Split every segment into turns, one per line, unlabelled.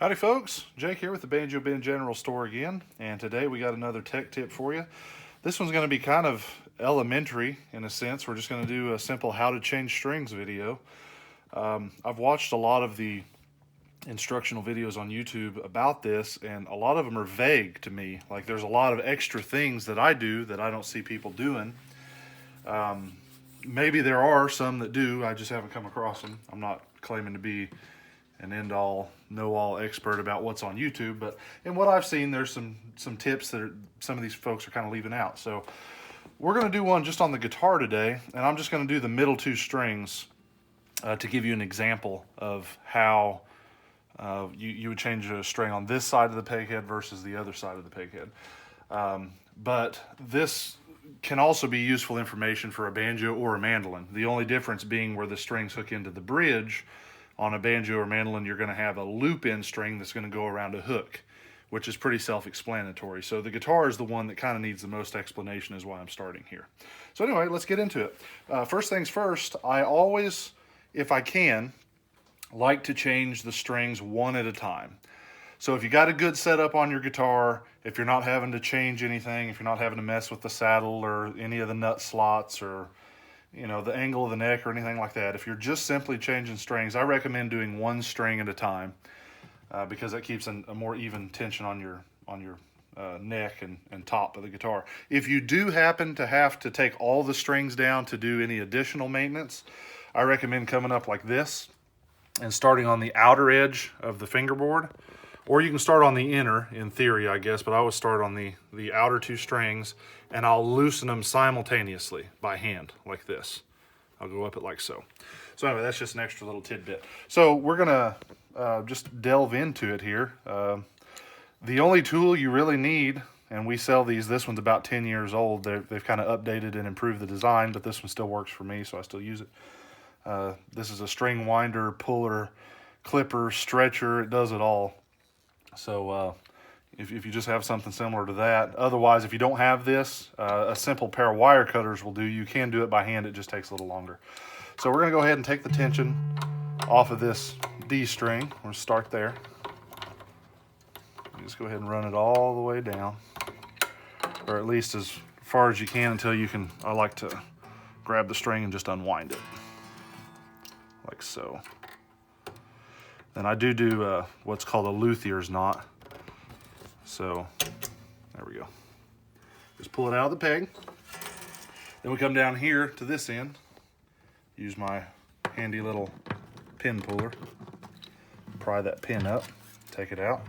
Howdy folks, Jake here with the Banjo Bin General Store again, and today we got another tech tip for you. This one's going to be kind of elementary in a sense. We're just going to do a simple how to change strings video. I've watched a lot of the instructional videos on YouTube about this, and a lot of them are vague to me. Like there's a lot of extra things that I do that I don't see people doing. Maybe there are some that do, I just haven't come across them. I'm not claiming to be an end-all, know-all expert about what's on YouTube, but in what I've seen, there's some tips that some of these folks are kind of leaving out. So we're going to do one just on the guitar today, and I'm just going to do the middle two strings to give you an example of how you would change a string on this side of the peghead versus the other side of the peghead. But this can also be useful information for a banjo or a mandolin. The only difference being where the strings hook into the bridge. On a banjo or mandolin, you're going to have a loop-in string that's going to go around a hook, which is pretty self-explanatory. So the guitar is the one that kind of needs the most explanation, is why I'm starting here. So anyway, let's get into it. First things first, I always, if I can, like to change the strings one at a time. So if you got a good setup on your guitar, if you're not having to change anything, if you're not having to mess with the saddle or any of the nut slots or the angle of the neck or anything like that. If you're just simply changing strings, I recommend doing one string at a time because that keeps a more even tension on your neck and top of the guitar. If you do happen to have to take all the strings down to do any additional maintenance, I recommend coming up like this and starting on the outer edge of the fingerboard. Or you can start on the inner, in theory, I guess, but I always start on the outer two strings, and I'll loosen them simultaneously by hand, like this. I'll go up it like so. So anyway, that's just an extra little tidbit. So we're gonna just delve into it here. The only tool you really need, and we sell these, this one's about 10 years old. They've kind of updated and improved the design, but this one still works for me, so I still use it. This is a string winder, puller, clipper, stretcher. It does it all. So if you just have something similar to that. Otherwise, if you don't have this, a simple pair of wire cutters will do. You can do it by hand. It just takes a little longer. So we're going to go ahead and take the tension off of this D string. We'll start there. You just go ahead and run it all the way down, or at least as far as you can until you can. I like to grab the string and just unwind it, like so. Then I do what's called a luthier's knot. So there we go. Just pull it out of the peg. Then we come down here to this end. Use my handy little pin puller. Pry that pin up, take it out.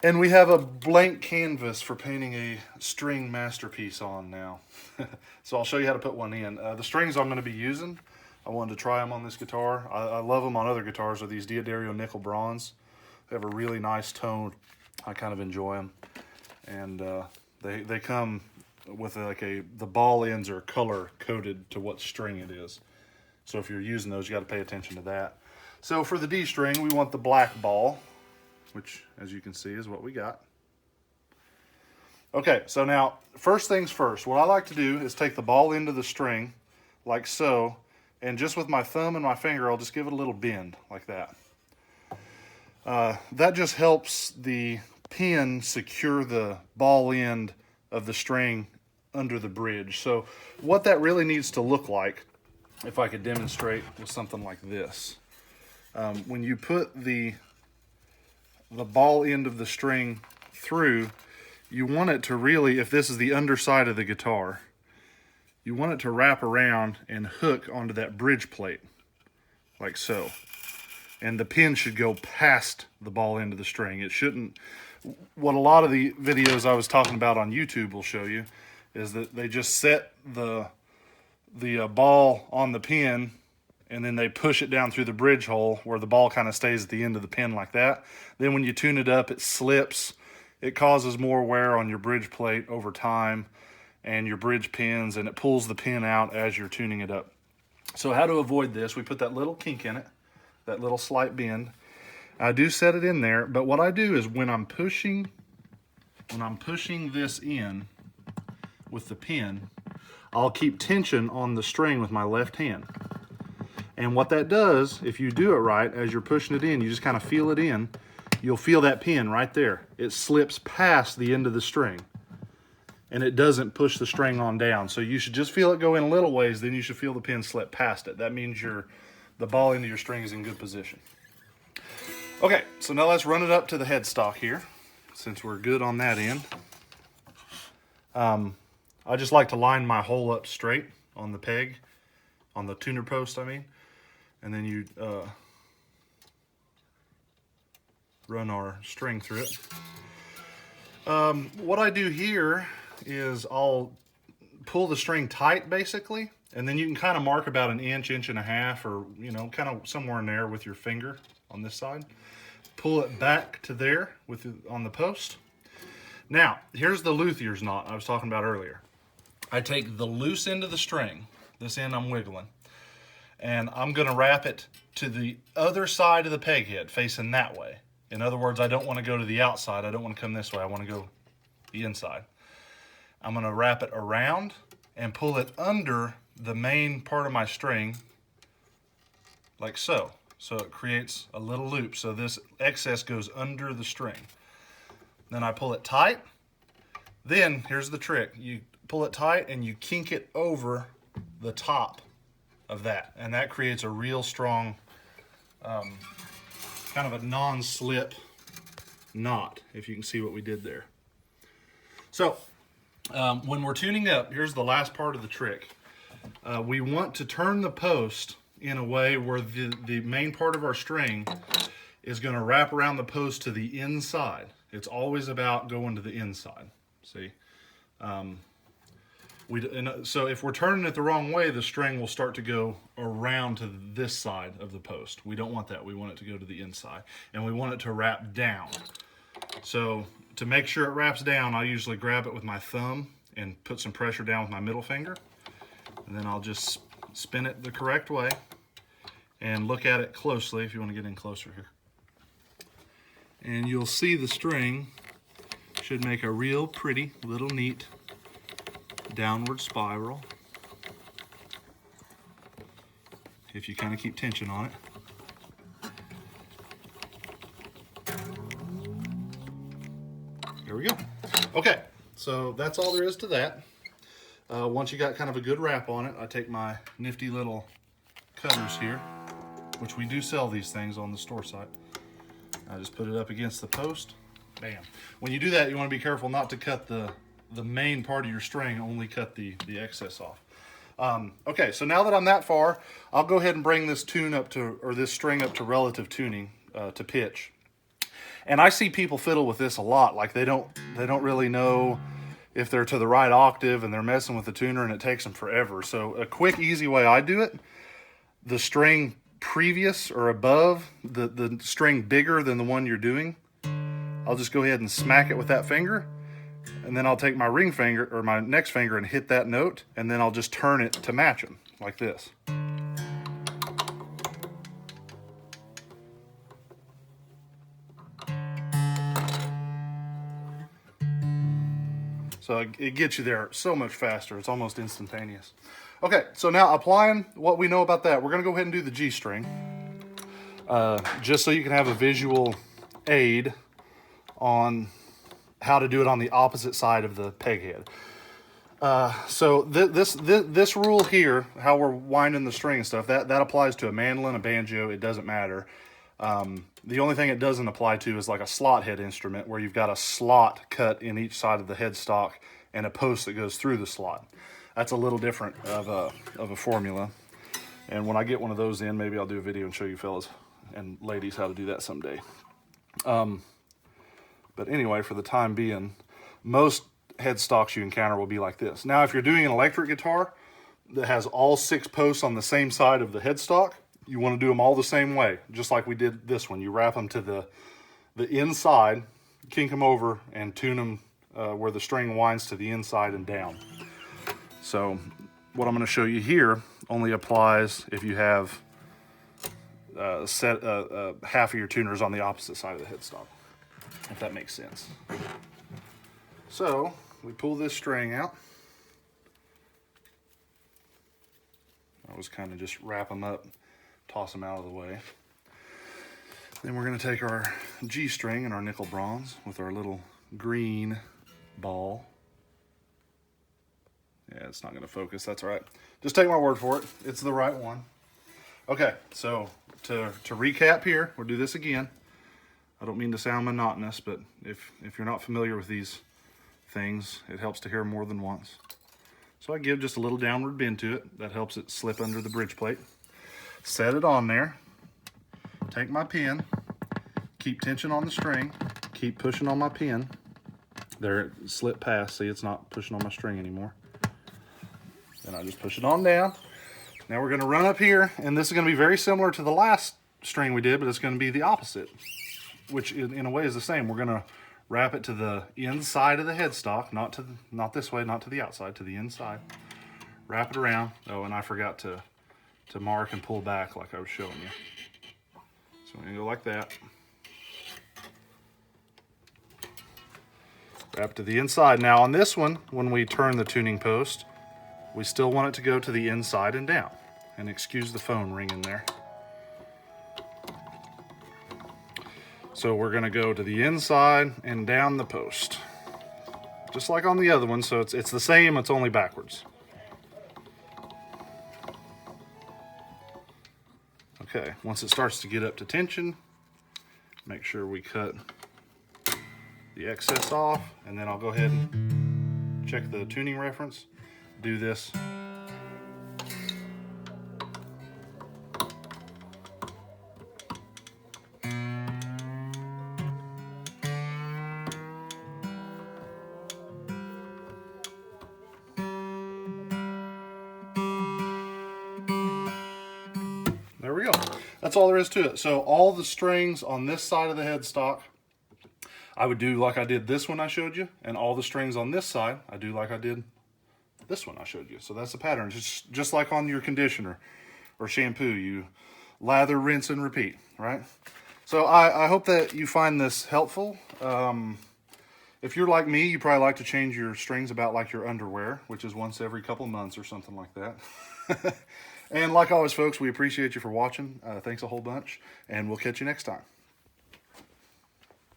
And we have a blank canvas for painting a string masterpiece on now. So I'll show you how to put one in. The strings I'm going to be using, I wanted to try them on this guitar. I love them on other guitars. Are these Diodario nickel bronze. They have a really nice tone. I kind of enjoy them. And they come with the ball ends are color coded to what string it is. So if you're using those, you got to pay attention to that. So for the D string, we want the black ball, which as you can see is what we got. Okay, so now first things first, what I like to do is take the ball end of the string like so, and just with my thumb and my finger, I'll just give it a little bend like that. That just helps the pin secure the ball end of the string under the bridge. So what that really needs to look like, if I could demonstrate with something like this. When you put the ball end of the string through, you want it to really, if this is the underside of the guitar, you want it to wrap around and hook onto that bridge plate, like so. And the pin should go past the ball end of the string. It shouldn't. What a lot of the videos I was talking about on YouTube will show you is that they just set the ball on the pin and then they push it down through the bridge hole where the ball kind of stays at the end of the pin like that. Then when you tune it up, it slips. It causes more wear on your bridge plate over time and your bridge pins, and it pulls the pin out as you're tuning it up. So how to avoid this, we put that little kink in it, that little slight bend. I do set it in there, but what I do is when I'm pushing this in with the pin, I'll keep tension on the string with my left hand. And what that does, if you do it right, as you're pushing it in, you just kind of feel it in, you'll feel that pin right there. It slips past the end of the string, and it doesn't push the string on down. So you should just feel it go in a little ways, then you should feel the pin slip past it. That means the ball end of your string is in good position. Okay, so now let's run it up to the headstock here, since we're good on that end. I just like to line my hole up straight on the peg, on the tuner post, I mean. And then you run our string through it. What I do here is I'll pull the string tight basically, and then you can kind of mark about an inch, inch and a half, or kind of somewhere in there with your finger on this side. Pull it back to there on the post. Now, here's the luthier's knot I was talking about earlier. I take the loose end of the string, this end I'm wiggling, and I'm going to wrap it to the other side of the peg head, facing that way. In other words, I don't want to go to the outside. I don't want to come this way. I want to go the inside. I'm going to wrap it around and pull it under the main part of my string, like so. So it creates a little loop. So this excess goes under the string. Then I pull it tight. Then, here's the trick. You pull it tight and you kink it over the top of that. And that creates a real strong, kind of a non-slip knot, if you can see what we did there. So, when we're tuning up, here's the last part of the trick. We want to turn the post in a way where the main part of our string is going to wrap around the post to the inside. It's always about going to the inside, see? So if we're turning it the wrong way, the string will start to go around to this side of the post. We don't want that. We want it to go to the inside. And we want it to wrap down. So to make sure it wraps down, I usually grab it with my thumb and put some pressure down with my middle finger. And then I'll just spin it the correct way and look at it closely if you want to get in closer here. And you'll see the string should make a real pretty little neat downward spiral if you kind of keep tension on it. There we go. Okay, so that's all there is to that. Once you got kind of a good wrap on it, I take my nifty little cutters here, which we do sell these things on the store site. I just put it up against the post. Bam. When you do that, you want to be careful not to cut the main part of your string, only cut the excess off. Okay, so now that I'm that far, I'll go ahead and bring this string up to relative tuning, to pitch. And I see people fiddle with this a lot, like they don't really know if they're to the right octave and they're messing with the tuner and it takes them forever. So a quick, easy way I do it, the string previous or above, the string bigger than the one you're doing, I'll just go ahead and smack it with that finger, and then I'll take my ring finger or my next finger and hit that note, and then I'll just turn it to match them, like this. So it gets you there so much faster. It's almost instantaneous. Okay, so now applying what we know about that, we're going to go ahead and do the G string, just so you can have a visual aid on how to do it on the opposite side of the peg head. So this rule here, how we're winding the string and stuff, that applies to a mandolin, a banjo, it doesn't matter. The only thing it doesn't apply to is like a slot head instrument, where you've got a slot cut in each side of the headstock and a post that goes through the slot. That's a little different of a formula. And when I get one of those in, maybe I'll do a video and show you fellas and ladies how to do that someday. But anyway, for the time being, most headstocks you encounter will be like this. Now, if you're doing an electric guitar that has all 6 posts on the same side of the headstock, you want to do them all the same way, just like we did this one. You wrap them to the inside, kink them over, and tune them where the string winds to the inside and down. So what I'm going to show you here only applies if you have half of your tuners on the opposite side of the headstock, if that makes sense. So we pull this string out. I was kind of just wrap them up, toss them out of the way. Then we're going to take our G string and our nickel bronze with our little green ball. Yeah, it's not going to focus. That's all right. Just take my word for it. It's the right one. Okay, so to recap here, we'll do this again. I don't mean to sound monotonous, but if you're not familiar with these things, it helps to hear more than once. So I give just a little downward bend to it. That helps it slip under the bridge plate. Set it on there. Take my pin. Keep tension on the string. Keep pushing on my pin. There, it slipped past. See, it's not pushing on my string anymore. Then I just push it on down. Now we're going to run up here, and this is going to be very similar to the last string we did, but it's going to be the opposite, which in a way is the same. We're going to wrap it to the inside of the headstock, not this way, not to the outside, to the inside. Wrap it around. Oh, and I forgot to mark and pull back like I was showing you. So we're going to go like that. Wrap to the inside. Now on this one, when we turn the tuning post, we still want it to go to the inside and down. And excuse the phone ringing there. So we're going to go to the inside and down the post. Just like on the other one, so it's the same, it's only backwards. Okay, once it starts to get up to tension, make sure we cut the excess off, and then I'll go ahead and check the tuning reference. Do this. There we go. That's all there is to it. So all the strings on this side of the headstock, I would do like I did this one I showed you, and all the strings on this side, I do like I did this one I showed you. So that's the pattern. Just like on your conditioner or shampoo, you lather, rinse, and repeat, right? So I hope that you find this helpful. If you're like me, you probably like to change your strings about like your underwear, which is once every couple months or something like that. And like always, folks, we appreciate you for watching. Thanks a whole bunch, and we'll catch you next time.